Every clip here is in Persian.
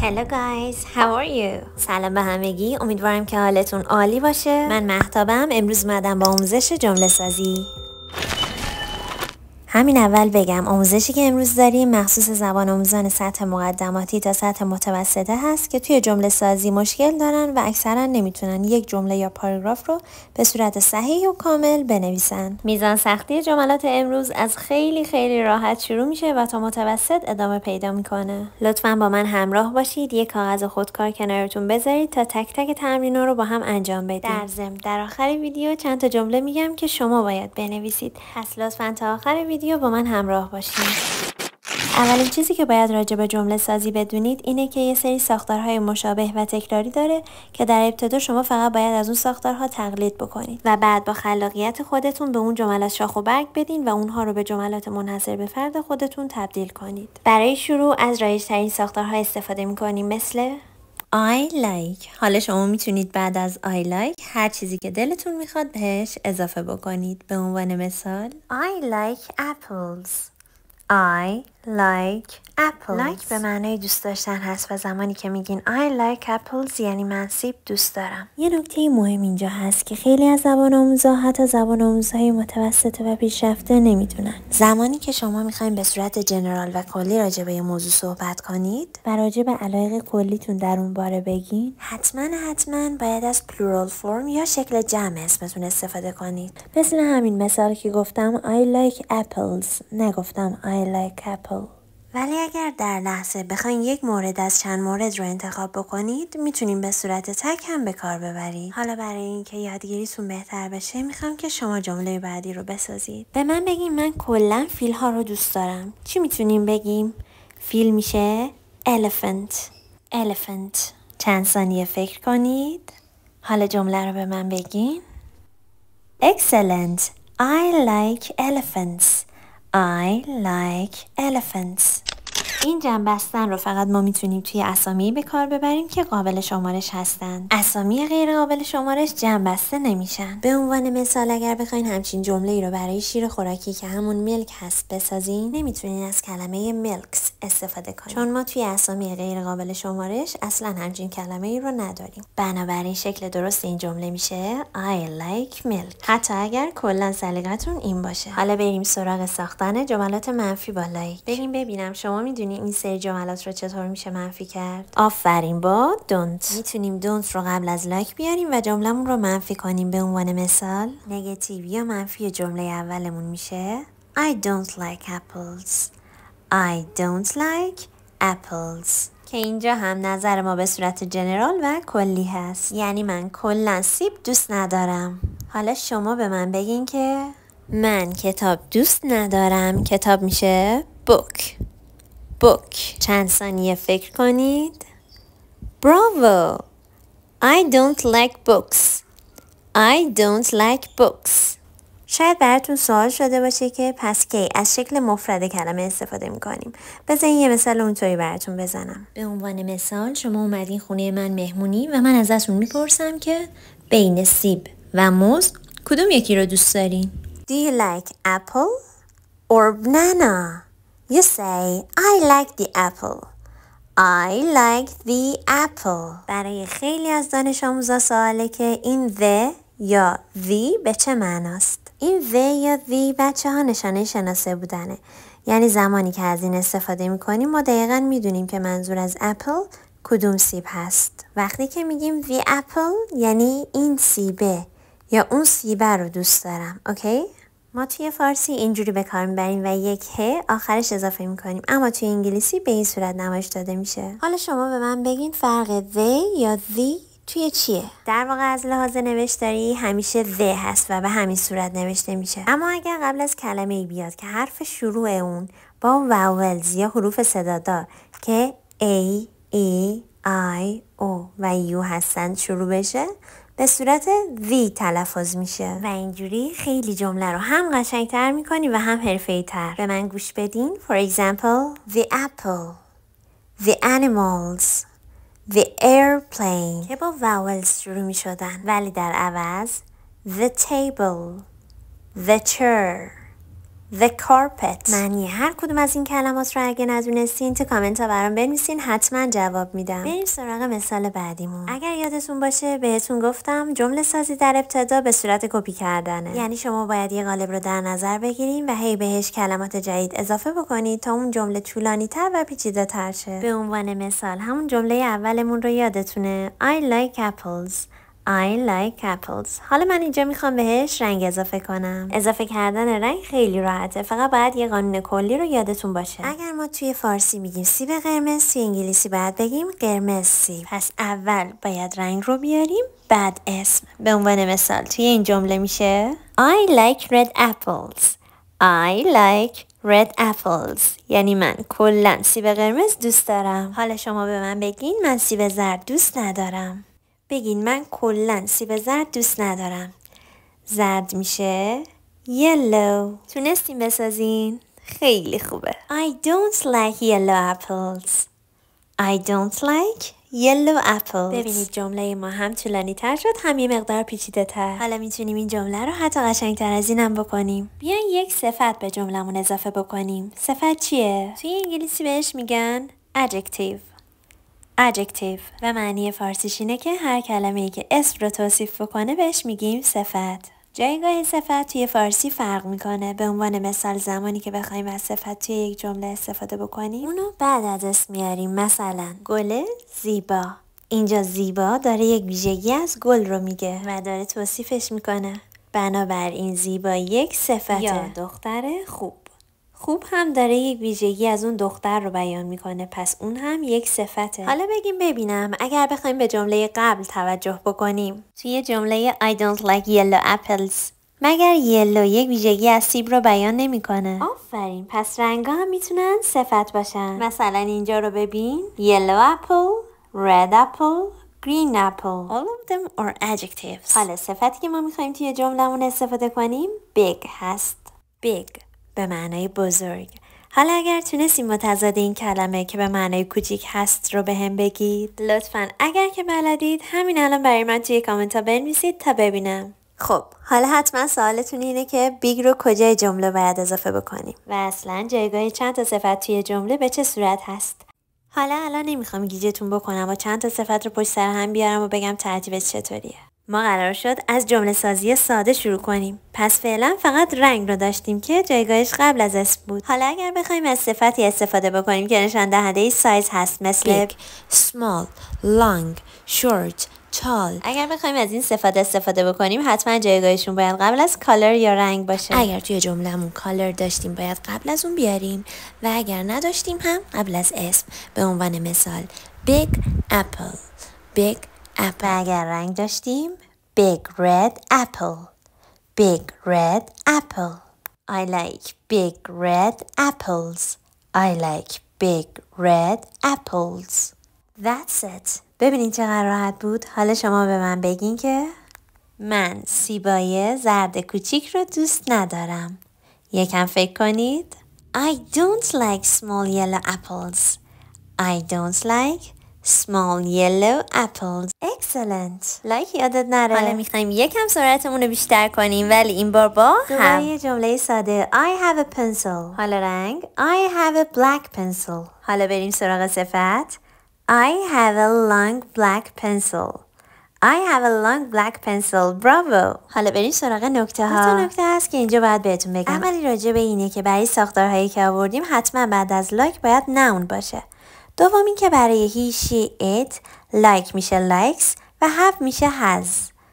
Hello guys, how are you? سلام به همگی، امیدوارم که حالتون عالی باشه. من مهتابم، امروز اومدم با آموزش جمله سازی. همین اول بگم آموزشی که امروز داریم مخصوص زبان آموزان سطح مقدماتی تا سطح متوسطه هست که توی جمله سازی مشکل دارن و اکثرا نمیتونن یک جمله یا پاراگراف رو به صورت صحیح و کامل بنویسن. میزان سختی جملات امروز از خیلی راحت شروع میشه و تا متوسط ادامه پیدا میکنه. لطفاً با من همراه باشید، یک کاغذ خودکار کنارتون بذارید تا تک تک تمرینا رو با هم انجام بدید. در ضمن در آخر ویدیو چند تا جمله میگم که شما باید بنویسید. پس لطفاً تا آخر ویدیو با من همراه باشید. اولین چیزی که باید راجع به جمله سازی بدونید اینه که یه سری ساختارهای مشابه و تکراری داره که در ابتدا شما فقط باید از اون ساختارها تقلید بکنید و بعد با خلاقیت خودتون به اون جملات شاخ و برگ بدین و اونها رو به جملات منحصر به فرد خودتون تبدیل کنید. برای شروع از رایج‌ترین ساختارها استفاده می‌کنیم مثل I like. حالا شما میتونید بعد از I like هر چیزی که دلتون میخواد بهش اضافه بکنید. به عنوان مثال I like apples. I like apples. Like به معنای دوست داشتن هست و زمانی که میگین I like apples یعنی من سیب دوست دارم. یه نکته مهم اینجا هست که خیلی از زبان آموزا حتی زبان آموزهای متوسطه و پیشرفته نمیدونن. زمانی که شما میخواین به صورت جنرال و کلی راجع به یه موضوع صحبت کنید و راجع به علایق کلیتون در اون باره بگین، حتما باید از plural form یا شکل جمع اسمتون استفاده کنید. مثل همین مثال که گفتم I like apples، نگفتم I like apple. ولی اگر در لحظه بخواین یک مورد از چند مورد رو انتخاب بکنید میتونیم به صورت تک هم به کار ببرید. حالا برای اینکه یادگیریتون بهتر بشه میخوام که شما جمله بعدی رو بسازید. به من بگیم من کلا فیل ها رو دوست دارم. چی میتونیم بگیم؟ فیل میشه elephant. چند ثانیه فکر کنید. حالا جمله رو به من بگین. Excellent. I like elephants. I like elephants. این جمع بستن رو فقط ما میتونیم توی اسامی به کار ببریم که قابل شمارش هستن. اسامی غیر قابل شمارش جمع بسته نمیشن. به عنوان مثال اگر بخواین همچین جمله ای رو برای شیر خوراکی که همون میلک هست بسازین، نمیتونین از کلمه میلکس استفاده کنین چون ما توی اسامی غیر قابل شمارش اصلا همچین کلمه ای رو نداریم. بنابراین شکل درست این جمله میشه I like milk، حتی اگر کلا سلیقتون این باشه. حالا بریم سراغ ساختن جملات منفی با لایک. بریم ببینم شما میدونید این سری جملات رو چطور میشه منفی کرد. آفرین، با don't. میتونیم don't رو قبل از like بیاریم و جملمون رو منفی کنیم. به عنوان مثال نگاتیو یا منفی جمله اولمون میشه I don't like apples. I don't like apples. که اینجا هم نظر ما به صورت جنرال و کلی هست، یعنی من کلا سیب دوست ندارم. حالا شما به من بگین که من کتاب دوست ندارم. کتاب میشه book. چند ثانیه فکر کنید. Bravo. I don't like books. I don't like books. شاید براتون سوال شده باشه که پس کی از شکل مفرد کلمه استفاده میکنیم. بذارین یه مثال اونطوری براتون بزنم. به عنوان مثال شما اومدین خونه من مهمونی و من ازتون میپرسم که بین سیب و موز کدوم یکی رو دوست دارین؟ Do you like apple or banana? You say, I like the apple. I like the apple. برای خیلی از دانش آموزا سواله که این the یا the به چه معناست؟ این the یا the بچه ها نشانه شناسه بودنه. یعنی زمانی که از این استفاده میکنیم ما دقیقا میدونیم که منظور از apple کدوم سیب هست. وقتی که میگیم the apple یعنی این سیبه یا اون سیبه رو دوست دارم. اوکی؟ ما توی فارسی اینجوری به کار میبریم و یک ه آخرش اضافه میکنیم، اما توی انگلیسی به این صورت نمایش داده میشه. حالا شما به من بگین فرق the یا the توی چیه؟ در واقع از لحاظ نوشتاری همیشه the هست و به همین صورت نوشته میشه. اما اگر قبل از کلمه ای بیاد که حرف شروع اون با واولز یا حروف صدادار که a, e, i, o و u هستند شروع بشه، به صورت the تلفظ میشه و اینجوری خیلی جمله رو هم قشنگتر میکنی و هم حرفه‌ای تر. به من گوش بدین. For example, the apple, the animals, the airplane که با vowels شروع میشدن ولی در عوض the table, the chair, The carpet. معنی هر کدوم از این کلمات رو اگه ندونستین تو کامنت ها برام بنویسین، حتما جواب میدم. بریم سراغ مثال بعدیمون. اگر یادتون باشه بهتون گفتم جمله سازی در ابتدا به صورت کپی کردنه. یعنی شما باید یه قالب رو در نظر بگیریم و هی بهش کلمات جدید اضافه بکنید تا اون جمله طولانی تر و پیچیده تر شه. به عنوان مثال همون جمله اولمون رو یادتونه. I like apples. I like apples. حالا من اینجا میخوام بهش رنگ اضافه کنم. اضافه کردن رنگ خیلی راحته. فقط باید یه قانون کلی رو یادتون باشه. اگر ما توی فارسی میگیم سیب قرمز، توی انگلیسی باید بگیم قرمز سیب. پس اول باید رنگ رو بیاریم، بعد اسم. به عنوان مثال توی این جمله میشه I like red apples. I like red apples. یعنی من کلاً سیب قرمز دوست دارم. حالا شما به من بگین من سیب زرد دوست ندارم. بگین من کلاً سیب زرد دوست ندارم. زرد میشه yellow. تونستین بسازین؟ خیلی خوبه. I don't like yellow apples. I don't like yellow apples. ببینید جمله ما هم طولانی تر شد، هم یه مقدار پیچیده تر. حالا میتونیم این جمله رو حتی قشنگ تر از اینم بکنیم. بیاین یک صفت به جملمون اضافه بکنیم. صفت چیه؟ توی انگلیسی بهش میگن adjective. adjective و معنی فارسیش اینه که هر کلمه‌ای که اسم رو توصیف بکنه بهش میگیم صفت. جایگاه صفت توی فارسی فرق میکنه. به عنوان مثال زمانی که بخوایم از صفت توی یک جمله استفاده بکنیم اونو بعد از اسم میاریم. مثلا گل زیبا. اینجا زیبا داره یک ویژگی از گل رو میگه و داره توصیفش میکنه. بنابراین زیبا یک صفته. یا دختر خوب. خوب هم داره یک ویژگی از اون دختر رو بیان میکنه، پس اون هم یک صفته. حالا بگیم ببینم اگر بخوایم به جمله قبل توجه بکنیم. توی جمله I don't like yellow apples مگر یلو یک ویژگی از سیب رو بیان نمیکنه؟ آفرین. پس رنگا هم میتونن صفت باشن. مثلا اینجا رو ببین. Yellow apple, red apple, green apple. All of them are adjectives. حالا صفتی که ما میخوایم توی جملمون استفاده کنیم big هست. big به معنای بزرگ. حالا اگر تونستیم متضاد این کلمه که به معنای کوچیک هست رو به هم بگید لطفاً. اگر که بلدید همین الان برای من توی کامنت ها بنویسید تا ببینم. خب حالا حتما سوالتون اینه که بیگ رو کجای جمله باید اضافه بکنیم و اصلا جایگاه چند تا صفت توی جمله به چه صورت هست. حالا الان نمیخوام گیجتون بکنم و چند تا صفت رو پشت سر هم بیارم و بگم ترتیبش چطوریه. ما قرار شد از جمله سازی ساده شروع کنیم. پس فعلا فقط رنگ رو داشتیم که جایگاهش قبل از اسم بود. حالا اگر بخوایم از صفتی استفاده بکنیم که نشان دهنده سایز هست مثل big, small, long, short, tall. اگر بخوایم از این صفات استفاده بکنیم حتما جایگاهشون باید قبل از کالر یا رنگ باشه. اگر توی جملهمون کالر داشتیم باید قبل از اون بیاریم و اگر نداشتیم هم قبل از اسم. به عنوان مثال big apple, big apple. اگر رنگ داشتیم big red apple, big red apple. I like big red apples. I like big red apples. That's it. ببینید چقدر راحت بود. حالا شما به من بگین که من سیبای زرد کوچیک رو دوست ندارم. یکم فکر کنید. I don't like small yellow apples. I don't like small yellow apples. Excellent. لایک یادت نره. حالا میخوایم یکم سرعتمون رو بیشتر کنیم ولی این بار با دوباره یه جمله ساده. I have a pencil. حالا رنگ. I have a black pencil. حالا بریم سراغ صفت. I have a long black pencil. I have a long black pencil. Bravo. حالا بریم سراغ نکته ها. دو تا نکته هست که اینجا باید بهتون بگم. اولی راجع به اینه که برای ساختارهایی که آوردیم حتما بعد از like باید noun باشه. دومی که برای he, she, it like میشه likes و have میشه has.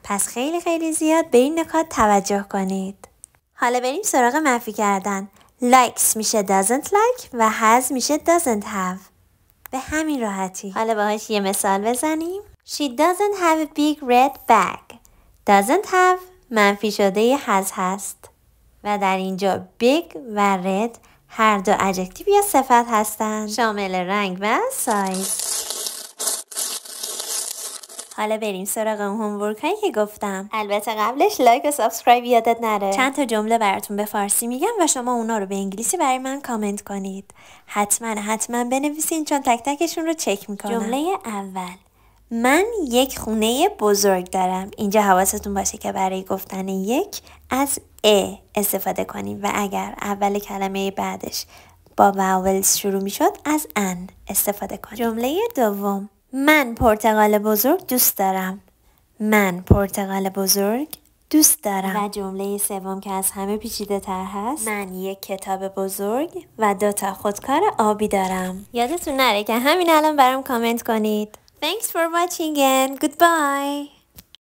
پس خیلی خیلی زیاد به این نکات توجه کنید. حالا بریم سراغ منفی کردن. likes میشه doesn't like و has میشه doesn't have. به همین راحتی. حالا باهاش یه مثال بزنیم. She doesn't have a big red bag. Doesn't have منفی شده has هست. و در اینجا big و red هر دو ادجکتیو یا صفت هستند. شامل رنگ و سایز. حالا بریم سراغ اون هومورک هایی که گفتم. البته قبلش لایک و سابسکرایب یادت نره. چند تا جمله براتون به فارسی میگم و شما اونا رو به انگلیسی برای من کامنت کنید. حتما بنویسین چون تک تکشون رو چک میکنم. جمله اول. من یک خونه بزرگ دارم. اینجا حواستون باشه که برای گفتن یک از ا استفاده کنیم و اگر اول کلمه بعدش با واولز شروع می شد از ان استفاده کنیم. جمله دوم، من پرتقال بزرگ دوست دارم. من پرتقال بزرگ دوست دارم. و جمله سوم که از همه پیچیده تر هست، من یک کتاب بزرگ و 2 تا خودکار آبی دارم. یادتون نره که همین الان برام کامنت کنید. Thanks for watching and goodbye.